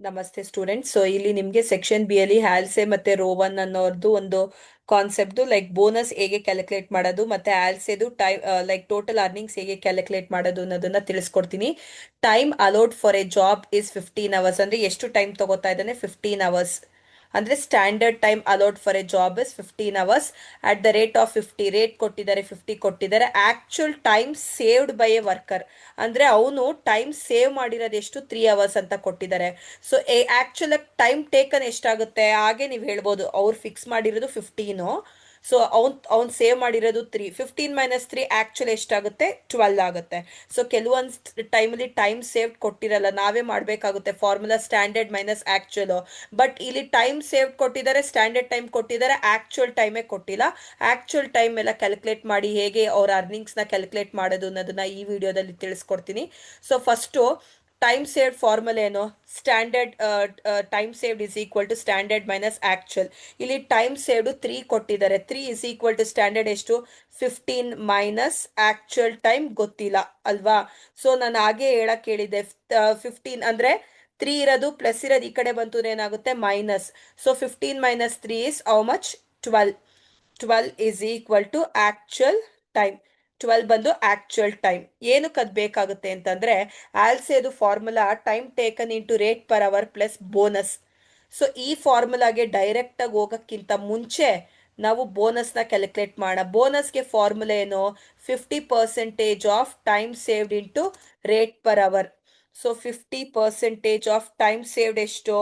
ನಮಸ್ತೆ students. So ಇಲ್ಲಿ ನಿಮಗೆ ಸೆಕ್ಷನ್ ಬಿ ಅಲ್ಲಿ ಹ್ಯಾಲ್ಸೆ ಮತ್ತೆ ರೋವನ್ ಅನ್ನೋರ್ದು ಒಂದು ಕಾನ್ಸೆಪ್ಟ್ ಲೈಕ್ ಬೋನಸ್ ಹೇಗೆ ಕ್ಯಾಲ್ಕುಲೇಟ್ ಮಾಡೋದು ಮತ್ತೆ ಹ್ಯಾಲ್ಸೆದು ಟೈಮ್ ಲೈಕ್ ಟೋಟಲ್ ಅರ್ನಿಂಗ್ಸ್ ಹೇಗೆ ಕ್ಯಾಲ್ಕುಲೇಟ್ ಮಾಡೋದು ಅನ್ನೋದನ್ನ ತಿಳಿಸ್ಕೊಡ್ತೀನಿ. Time allowed for A job is 15 hours. ಅಂದ್ರೆ ಎಷ್ಟು ಟೈಮ್ ತಗೋತಾ ಇದ್ದಾನೆ? 15 hours. ಅಂದ್ರೆ standard time allowed for A job is 15 hours at the rate of 50. Rate ಕೊಟ್ಟಿದ್ದಾರೆ 50 ಕೊಟ್ಟಿದ್ದಾರೆ. Actual time saved by A worker ಅಂದ್ರೆ ಅವನು ಟೈಮ್ ಸೇವ್ ಮಾಡಿರೋದು ಎಷ್ಟು? 3 hours ಅಂತ ಕೊಟ್ಟಿದ್ದಾರೆ. ಸೊ ಆಕ್ಚುಲ್ ಟೈಮ್ ಟೇಕನ್ ಎಷ್ಟಾಗುತ್ತೆ ಹಾಗೆ ನೀವು ಹೇಳ್ಬೋದು. ಅವ್ರು ಫಿಕ್ಸ್ ಮಾಡಿರೋದು 15. ಸೊ ಅವ್ನ್ ಸೇವ್ ಮಾಡಿರೋದು 3. 15 - 3 ಆಕ್ಚುಲ್ ಎಷ್ಟಾಗುತ್ತೆ? 12 ಆಗುತ್ತೆ. ಸೊ ಕೆಲವೊಂದು ಟೈಮಲ್ಲಿ ಟೈಮ್ ಸೇವ್ ಕೊಟ್ಟಿರಲ್ಲ, ನಾವೇ ಮಾಡಬೇಕಾಗುತ್ತೆ formula standard minus actual. But ಇಲ್ಲಿ ಟೈಮ್ ಸೇವ್ ಕೊಟ್ಟಿದ್ದಾರೆ, ಸ್ಟ್ಯಾಂಡರ್ಡ್ ಟೈಮ್ ಕೊಟ್ಟಿದ್ದಾರೆ, ಆಕ್ಚುಲ್ ಟೈಮೇ ಕೊಟ್ಟಿಲ್ಲ. ಆಕ್ಚುಲ್ ಟೈಮ್ ಎಲ್ಲ ಕ್ಯಾಲ್ಕುಲೇಟ್ ಮಾಡಿ ಹೇಗೆ ಅವ್ರ ಅರ್ನಿಂಗ್ಸ್ನ ಕ್ಯಾಲ್ಕುಲೇಟ್ ಮಾಡೋದು ಅನ್ನೋದನ್ನ ಈ ವಿಡಿಯೋದಲ್ಲಿ ತಿಳಿಸ್ಕೊಡ್ತೀನಿ. So first time saved formula ಏನು? Standard time saved is equal to standard minus actual. ಇಲ್ಲಿ ಟೈಮ್ ಸೇವ್ಡ್ 3 ಕೊಟ್ಟಿದ್ದಾರೆ. 3 ಇಸ್ ಈಕ್ವಲ್ ಟು ಸ್ಟ್ಯಾಂಡರ್ಡ್ ಎಷ್ಟು? 15 ಮೈನಸ್ ಆಕ್ಚುಲ್ ಟೈಮ್ ಗೊತ್ತಿಲ್ಲ ಅಲ್ವಾ? ಸೊ ನಾನು ಹಾಗೆ ಹೇಳಕ್ ಹೇಳಿದ್ದೆ. 15 ಅಂದ್ರೆ 3 ಇರೋದು ಪ್ಲಸ್ ಇರೋದು ಈ ಕಡೆ ಬಂತು ಏನಾಗುತ್ತೆ? Minus. So 15 - 3 is how much? 12. 12 is equal to actual time. 12 ಬಂದು ಆಕ್ಚುಯಲ್ ಟೈಮ್. ಏನಕ್ಕೆ ಅದು ಬೇಕಾಗುತ್ತೆ ಅಂತಂದ್ರೆ ಆಲ್ಸೆದು formula time taken into rate per hour plus bonus. So ಈ ಫಾರ್ಮುಲಾಗೆ ಡೈರೆಕ್ಟ್ ಆಗಿ ಹೋಗಕ್ಕಿಂತ ಮುಂಚೆ ನಾವು ಬೋನಸ್ನ ಕ್ಯಾಲ್ಕುಲೇಟ್ ಮಾಡೋಣ. ಬೋನಸ್ಗೆ ಫಾರ್ಮುಲಾ ಏನು? 50% of time saved into rate per hour. So 50% of time saved ಎಷ್ಟು?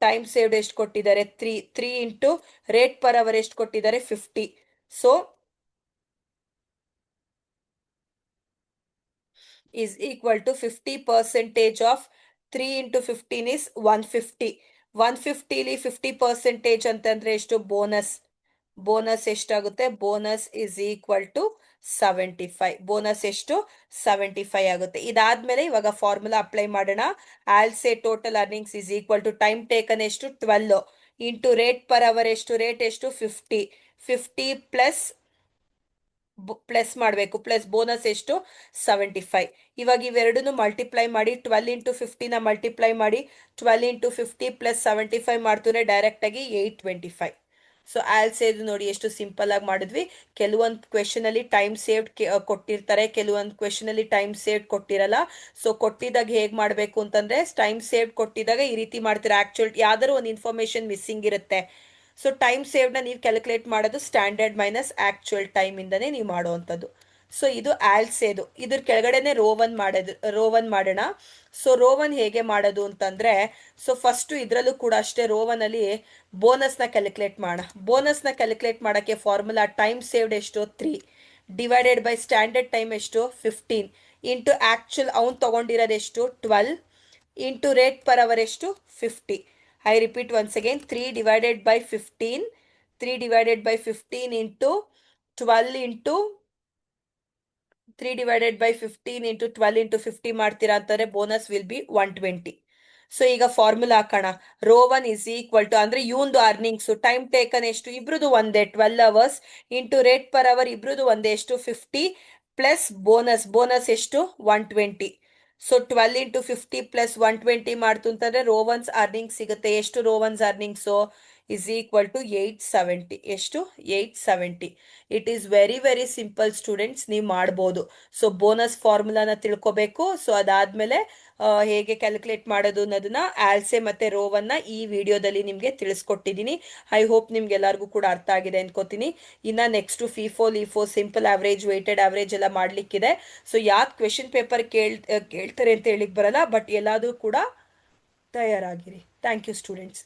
ಟೈಮ್ ಸೇವ್ಡ್ ಎಷ್ಟು ಕೊಟ್ಟಿದ್ದಾರೆ? 3. 3 ಇಂಟು ರೇಟ್ ಪರ್ ಅವರ್ ಎಷ್ಟು ಕೊಟ್ಟಿದ್ದಾರೆ? 50. So is equal to 50% of 3 into 15 is 150. 150ಲಿ 50% ಅಂತಂದ್ರೆ ಎಷ್ಟು? ಬೋನಸ್. ಬೋನಸ್ ಎಷ್ಟಾಗುತ್ತೆ? Bonus is equal to 75. Bonus ಎಷ್ಟು? 75 ಆಗುತ್ತೆ. ಇದಾದ್ಮೇಲೆ ಇವಾಗ ಫಾರ್ಮುಲಾ ಅಪ್ಲೈ ಮಾಡೋಣ. Also total earnings is equal to time taken ಎಷ್ಟು? 12 ಇಂಟು ರೇಟ್ ಪರ್ ಅವರ್ ಎಷ್ಟು? ರೇಟ್ ಎಷ್ಟು? 50. 50 ಪ್ಲಸ್ ಪ್ಲಸ್ ಮಾಡಬೇಕು. ಪ್ಲಸ್ ಬೋನಸ್ ಎಷ್ಟು? 75. ಇವಾಗ ಇವೆರಡನ್ನು ಮಲ್ಟಿಪ್ಲೈ ಮಾಡಿ 12 ಇಂಟು 50ನ ಮಲ್ಟಿಪ್ಲೈ ಮಾಡಿ 12 ಇಂಟು 50 ಪ್ಲಸ್ 75 ಮಾಡ್ತಾರೆ ಡೈರೆಕ್ಟ್ ಆಗಿ 825. ಸೊ ಆಲ್ಸೇದು ನೋಡಿ ಎಷ್ಟು ಸಿಂಪಲ್ ಆಗಿ ಮಾಡಿದ್ವಿ. ಕೆಲವೊಂದು ಕ್ವೆಶನ್ ಅಲ್ಲಿ ಟೈಮ್ ಸೇವ್ಡ್ ಕೊಟ್ಟಿರ್ತಾರೆ, ಕೆಲವೊಂದು ಕ್ವೆಶನ್ ಅಲ್ಲಿ ಟೈಮ್ ಸೇವ್ಡ್ ಕೊಟ್ಟಿರಲ್ಲ. ಸೊ ಕೊಟ್ಟಿದಾಗ ಹೇಗೆ ಮಾಡಬೇಕು ಅಂತಂದ್ರೆ ಟೈಮ್ ಸೇವ್ಡ್ ಕೊಟ್ಟಿದಾಗ ಈ ರೀತಿ ಮಾಡ್ತೀರಾ. ಆಕ್ಚುಲ್ ಯಾವ್ದಾದ್ರು ಒಂದು ಇನ್ಫಾರ್ಮೇಶನ್ ಮಿಸ್ಸಿಂಗ್ ಇರುತ್ತೆ. ಸೊ ಟೈಮ್ ಸೇವ್ನ ನೀವು ಕ್ಯಾಲ್ಕುಲೇಟ್ ಮಾಡೋದು ಸ್ಟ್ಯಾಂಡರ್ಡ್ ಮೈನಸ್ ಆಕ್ಚುಯಲ್ ಟೈಮ್ ಇಂದನೇ ನೀವು ಮಾಡುವಂಥದ್ದು. ಸೊ ಇದು ಆಲ್ಸೇದು. ಇದ್ರ ಕೆಳಗಡೆನೆ ರೋವನ್ ಮಾಡೋಣ. ಸೊ ರೋವನ್ ಹೇಗೆ ಮಾಡೋದು ಅಂತಂದ್ರೆ ಸೊ ಫಸ್ಟ್ ಇದ್ರಲ್ಲೂ ಕೂಡ ಅಷ್ಟೇ ರೋವನ್ ಅಲ್ಲಿ ಬೋನಸ್ನ ಕ್ಯಾಲ್ಕುಲೇಟ್ ಮಾಡೋಣ. ಬೋನಸ್ನ ಕ್ಯಾಲ್ಕುಲೇಟ್ ಮಾಡೋಕ್ಕೆ ಫಾರ್ಮುಲಾ ಟೈಮ್ ಸೇವ್ಡ್ ಎಷ್ಟು? 3 ಡಿವೈಡೆಡ್ ಬೈ ಸ್ಟ್ಯಾಂಡರ್ಡ್ ಟೈಮ್ ಎಷ್ಟು? 15 ಇಂಟು ಆಕ್ಚುಲ್ ಅವ್ನು ತಗೊಂಡಿರೋದು ಎಷ್ಟು? 12 ಇಂಟು ರೇಟ್ ಪರ್ ಅವರ್ ಎಷ್ಟು? 50. I repeat once again, 3 divided by 15. 3 divided by 15 into 12 into 3 divided by 15 into 12 into 50 ಮಾಡ್ತೀರಾ ಅಂತಾರೆ. Bonus will be 120. ಸೊ ಈಗ formula ಹಾಕೋಣ. ರೋ 1 ಇಸ್ ಈಕ್ವಲ್ ಟು ಅಂದ್ರೆ ಇವಂದು ಅರ್ನಿಂಗ್ಸ್ ಟೈಮ್ ಟೇಕನ್ ಎಷ್ಟು? ಇಬ್ರದು ಒಂದೇ 12 hours into rate per hour ಇಬ್ರದು ಒಂದೇ ಎಷ್ಟು? 50 ಪ್ಲಸ್ ಬೋನಸ್. ಬೋನಸ್ ಎಷ್ಟು? 120. ಸೊ 12 ಇಂಟು 50 ಪ್ಲಸ್ 120 ಮಾಡ್ತು ಅಂತಂದ್ರೆ ರೋ 1's ಅರ್ನಿಂಗ್ ಸಿಗುತ್ತೆ. ಎಷ್ಟು row 1's earnings? Is equal to 870. ಎಷ್ಟು? 870. It is very very simple students, ನೀವು ಮಾಡ್ಬೋದು. ಸೊ ಬೋನಸ್ ಫಾರ್ಮುಲಾನ ತಿಳ್ಕೊಬೇಕು. ಸೊ ಅದಾದ್ಮೇಲೆ ಹೇಗೆ ಕ್ಯಾಲ್ಕುಲೇಟ್ ಮಾಡೋದು ಅನ್ನೋದನ್ನ ಆಲ್ಸೆ ಮತ್ತೆ ರೋ 1ನ ಈ ವಿಡಿಯೋದಲ್ಲಿ ನಿಮಗೆ ತಿಳಿಸ್ಕೊಟ್ಟಿದ್ದೀನಿ. ಐ ಹೋಪ್ ನಿಮ್ಗೆ ಎಲ್ಲರಿಗೂ ಕೂಡ ಅರ್ಥ ಆಗಿದೆ ಅನ್ಕೋತೀನಿ. ಇನ್ನ next FIFO LIFO simple average weighted average ಎಲ್ಲ ಮಾಡ್ಲಿಕ್ಕಿದೆ. ಸೊ ಯಾವ್ದು ಕ್ವೆಶನ್ ಪೇಪರ್ ಕೇಳ್ತಾರೆ ಅಂತ ಹೇಳಿಕ್ ಬರಲ್ಲ, ಬಟ್ ಎಲ್ಲಾದ್ರೂ ಕೂಡ ತಯಾರಾಗಿರಿ. Thank you students.